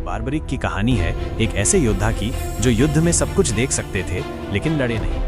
बारबरीक की कहानी है एक ऐसे योद्धा की जो युद्ध में सब कुछ देख सकते थे लेकिन लड़े नहीं।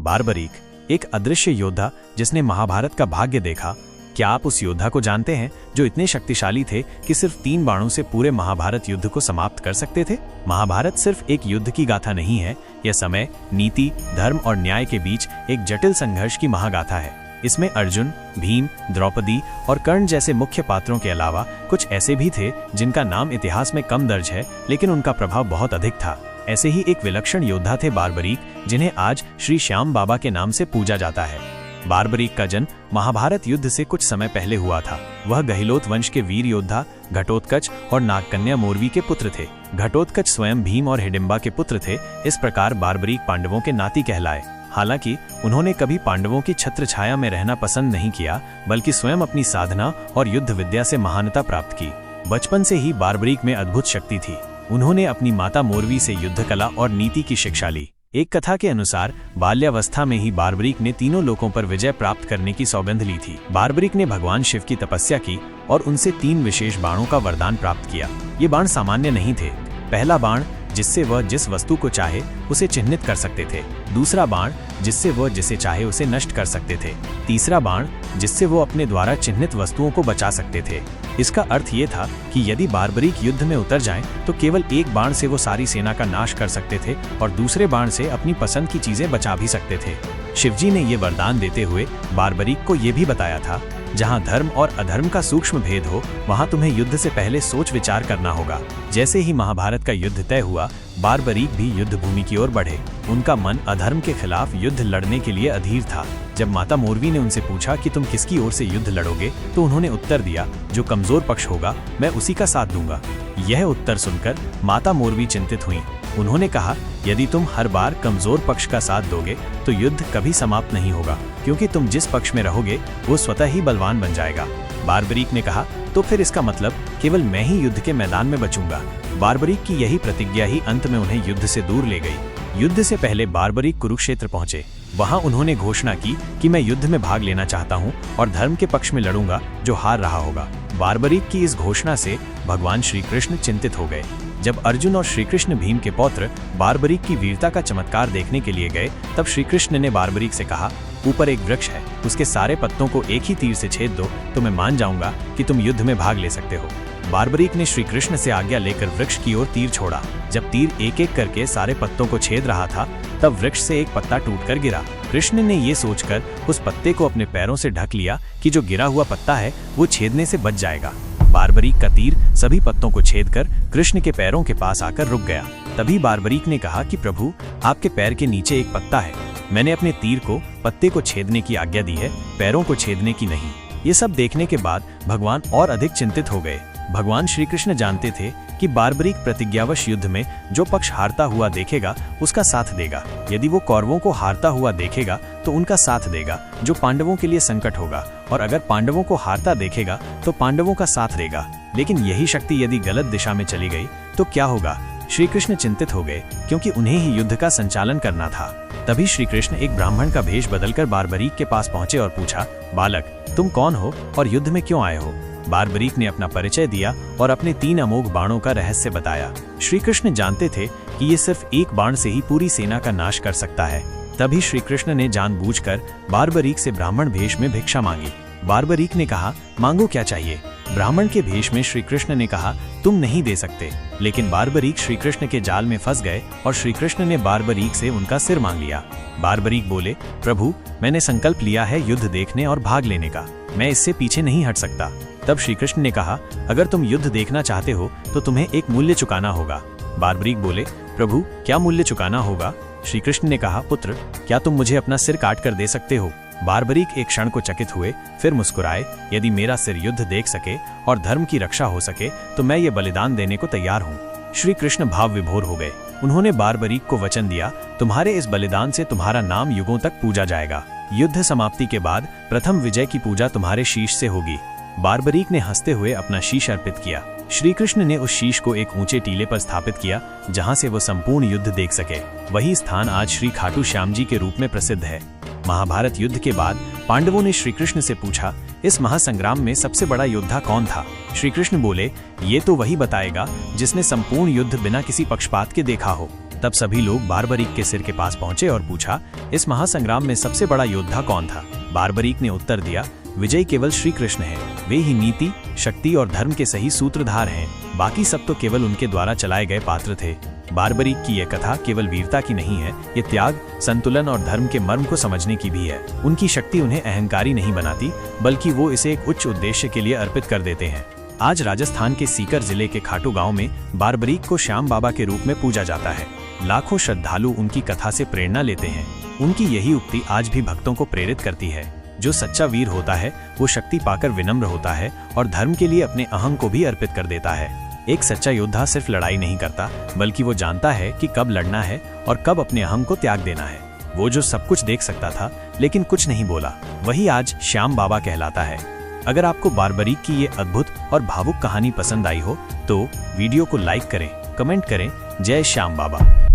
बारबरीक एक अदृश्य योद्धा जिसने महाभारत का भाग्य देखा। क्या आप उस योद्धा को जानते हैं जो इतने शक्तिशाली थे कि सिर्फ 3 बाणों से पूरे महाभारत युद्ध को समाप्त कर सकते थे? महाभारत सिर्फ एक युद्ध की गाथा नहीं है, यह समय, नीति, धर्म और न्याय के बीच एक जटिल संघर्ष की महागाथा है। इसमें अर्जुन, भीम, द्रौपदी और कर्ण जैसे मुख्य पात्रों के अलावा कुछ ऐसे भी थे जिनका नाम इतिहास में कम दर्ज है, लेकिन उनका प्रभाव बहुत अधिक था। ऐसे ही एक विलक्षण योद्धा थे बारबरीक, जिन्हें आज श्री श्याम बाबा के नाम से पूजा जाता है। बारबरीक का जन्म महाभारत युद्ध से कुछ समय पहले हुआ था। वह गहिलोत वंश के वीर योद्धा घटोत्कच और नागकन्या मोरवी के पुत्र थे। घटोत्कच स्वयं भीम और हिडिंबा के पुत्र थे। इस प्रकार बारबरीक पांडवों के नाती कहलाए। हालांकि उन्होंने कभी पांडवों की छत्र छाया में रहना पसंद नहीं किया, बल्कि स्वयं अपनी साधना और युद्ध विद्या से महानता प्राप्त की। बचपन से ही बारबरीक में अद्भुत शक्ति थी। उन्होंने अपनी माता मोरवी से युद्ध कला और नीति की शिक्षा ली। एक कथा के अनुसार बाल्यावस्था में ही बारबरीक ने तीनों लोकों पर विजय प्राप्त करने की सौगंध ली थी। बारबरीक ने भगवान शिव की तपस्या की और उनसे 3 विशेष बाणों का वरदान प्राप्त किया। ये बाण सामान्य नहीं थे। पहला बाण जिससे वह जिस वस्तु को चाहे उसे चिह्नित कर सकते थे। दूसरा बाण जिससे वह जिसे चाहे उसे नष्ट कर सकते थे। तीसरा बाण जिससे वो अपने द्वारा चिह्नित वस्तुओं को बचा सकते थे। इसका अर्थ ये था कि यदि बारबरीक युद्ध में उतर जाएं, तो केवल एक बाण से वो सारी सेना का नाश कर सकते थे और दूसरे बाण से अपनी पसंद की चीजें बचा भी सकते थे। शिवजी ने ये वरदान देते हुए बारबरीक को ये भी बताया था, जहां धर्म और अधर्म का सूक्ष्म भेद हो, वहां तुम्हें युद्ध से पहले सोच विचार करना होगा। जैसे ही महाभारत का युद्ध तय हुआ, बारबरीक भी युद्ध भूमि की ओर बढ़े। उनका मन अधर्म के खिलाफ युद्ध लड़ने के लिए अधीर था। जब माता मोरवी ने उनसे पूछा कि तुम किसकी ओर से युद्ध लड़ोगे, तो उन्होंने उत्तर दिया, जो कमजोर पक्ष होगा मैं उसी का साथ दूंगा। यह उत्तर सुनकर माता मोरवी चिंतित हुई। उन्होंने कहा, यदि तुम हर बार कमजोर पक्ष का साथ दोगे तो युद्ध कभी समाप्त नहीं होगा, क्योंकि तुम जिस पक्ष में रहोगे वो स्वतः ही बलवान बन जाएगा। बारबरीक ने कहा, तो फिर इसका मतलब केवल मैं ही युद्ध के मैदान में बचूंगा। बारबरीक की यही प्रतिज्ञा ही अंत में उन्हें युद्ध से दूर ले गई। युद्ध से पहले बारबरीक कुरुक्षेत्र पहुंचे। वहां उन्होंने घोषणा की कि मैं युद्ध में भाग लेना चाहता हूं और धर्म के पक्ष में लड़ूंगा जो हार रहा होगा। बारबरीक की इस घोषणा से भगवान श्री कृष्ण चिंतित हो गए। जब अर्जुन और श्री कृष्ण भीम के पौत्र बारबरीक की वीरता का चमत्कार देखने के लिए गए, तब श्री कृष्ण ने बारबरीक से कहा, ऊपर एक वृक्ष है, उसके सारे पत्तों को एक ही तीर से छेद दो तो मैं मान जाऊंगा कि तुम युद्ध में भाग ले सकते हो। बारबरीक ने श्री कृष्ण से आज्ञा लेकर वृक्ष की ओर तीर छोड़ा। जब तीर एक एक करके सारे पत्तों को छेद रहा था, तब वृक्ष से एक पत्ता टूटकर गिरा। कृष्ण ने ये सोचकर उस पत्ते को अपने पैरों से ढक लिया कि जो गिरा हुआ पत्ता है वो छेदने से बच जाएगा। बारबरीक का तीर सभी पत्तों को छेदकर कृष्ण के पैरों के पास आकर रुक गया। तभी बारबरीक ने कहा कि प्रभु, आपके पैर के नीचे एक पत्ता है। मैंने अपने तीर को पत्ते को छेदने की आज्ञा दी है, पैरों को छेदने की नहीं। ये सब देखने के बाद भगवान और अधिक चिंतित हो गए। भगवान श्री कृष्ण जानते थे कि बारबरीक प्रतिज्ञावश युद्ध में जो पक्ष हारता हुआ देखेगा उसका साथ देगा। यदि वो कौरवों को हारता हुआ देखेगा तो उनका साथ देगा, जो पांडवों के लिए संकट होगा, और अगर पांडवों को हारता देखेगा तो पांडवों का साथ देगा। लेकिन यही शक्ति यदि गलत दिशा में चली गई तो क्या होगा? श्री कृष्ण चिंतित हो गए, क्योंकि उन्हें ही युद्ध का संचालन करना था। तभी श्री कृष्ण एक ब्राह्मण का भेष बदलकर बारबरीक के पास पहुंचे और पूछा, बालक, तुम कौन हो और युद्ध में क्यों आए हो? बारबरीक ने अपना परिचय दिया और अपने 3 अमोघ बाणों का रहस्य बताया। श्री कृष्ण जानते थे कि ये सिर्फ एक बाण से ही पूरी सेना का नाश कर सकता है। तभी श्री कृष्ण ने जानबूझकर बारबरीक से ब्राह्मण भेष में भिक्षा मांगी। बारबरीक ने कहा, मांगो, क्या चाहिए? ब्राह्मण के भेष में श्री कृष्ण ने कहा, तुम नहीं दे सकते। लेकिन बारबरीक श्री कृष्ण के जाल में फंस गए और श्री कृष्ण ने बारबरीक से उनका सिर मांग लिया। बारबरीक बोले, प्रभु, मैंने संकल्प लिया है युद्ध देखने और भाग लेने का, मैं इससे पीछे नहीं हट सकता। तब श्री कृष्ण ने कहा, अगर तुम युद्ध देखना चाहते हो तो तुम्हें एक मूल्य चुकाना होगा। बारबरीक बोले, प्रभु, क्या मूल्य चुकाना होगा? श्री कृष्ण ने कहा, पुत्र, क्या तुम मुझे अपना सिर काट कर दे सकते हो? बारबरीक एक क्षण को चकित हुए, फिर मुस्कुराए, यदि मेरा सिर युद्ध देख सके और धर्म की रक्षा हो सके तो मैं ये बलिदान देने को तैयार हूँ। श्री कृष्ण भाव विभोर हो गए। उन्होंने बारबरीक को वचन दिया, तुम्हारे इस बलिदान से तुम्हारा नाम युगों तक पूजा जाएगा। युद्ध समाप्ति के बाद प्रथम विजय की पूजा तुम्हारे शीश से होगी। बारबरीक ने हंसते हुए अपना शीश अर्पित किया। श्री कृष्ण ने उस शीश को एक ऊंचे टीले पर स्थापित किया जहां से वो संपूर्ण युद्ध देख सके। वही स्थान आज श्री खाटू श्याम जी के रूप में प्रसिद्ध है। महाभारत युद्ध के बाद पांडवों ने श्री कृष्ण से पूछा, इस महासंग्राम में सबसे बड़ा योद्धा कौन था? श्री कृष्ण बोले, ये तो वही बताएगा जिसने संपूर्ण युद्ध बिना किसी पक्षपात के देखा हो। तब सभी लोग बारबरीक के सिर के पास पहुंचे और पूछा, इस महासंग्राम में सबसे बड़ा योद्धा कौन था? बारबरीक ने उत्तर दिया, विजय केवल श्री कृष्ण है। वे ही नीति, शक्ति और धर्म के सही सूत्रधार हैं। बाकी सब तो केवल उनके द्वारा चलाए गए पात्र थे। बारबरीक की यह कथा केवल वीरता की नहीं है, ये त्याग, संतुलन और धर्म के मर्म को समझने की भी है। उनकी शक्ति उन्हें अहंकारी नहीं बनाती, बल्कि वो इसे एक उच्च उद्देश्य के लिए अर्पित कर देते हैं। आज राजस्थान के सीकर जिले के खाटू गांव में बारबरीक को श्याम बाबा के रूप में पूजा जाता है। लाखों श्रद्धालु उनकी कथा से प्रेरणा लेते हैं। उनकी यही उक्ति आज भी भक्तों को प्रेरित करती है, जो सच्चा वीर होता है वो शक्ति पाकर विनम्र होता है और धर्म के लिए अपने अहं को भी अर्पित कर देता है। एक सच्चा योद्धा सिर्फ लड़ाई नहीं करता, बल्कि वो जानता है कि कब लड़ना है और कब अपने अहं को त्याग देना है। वो जो सब कुछ देख सकता था लेकिन कुछ नहीं बोला, वही आज श्याम बाबा कहलाता है। अगर आपको बारबरीक की ये अद्भुत और भावुक कहानी पसंद आई हो तो वीडियो को लाइक करें, कमेंट करें। जय श्याम बाबा।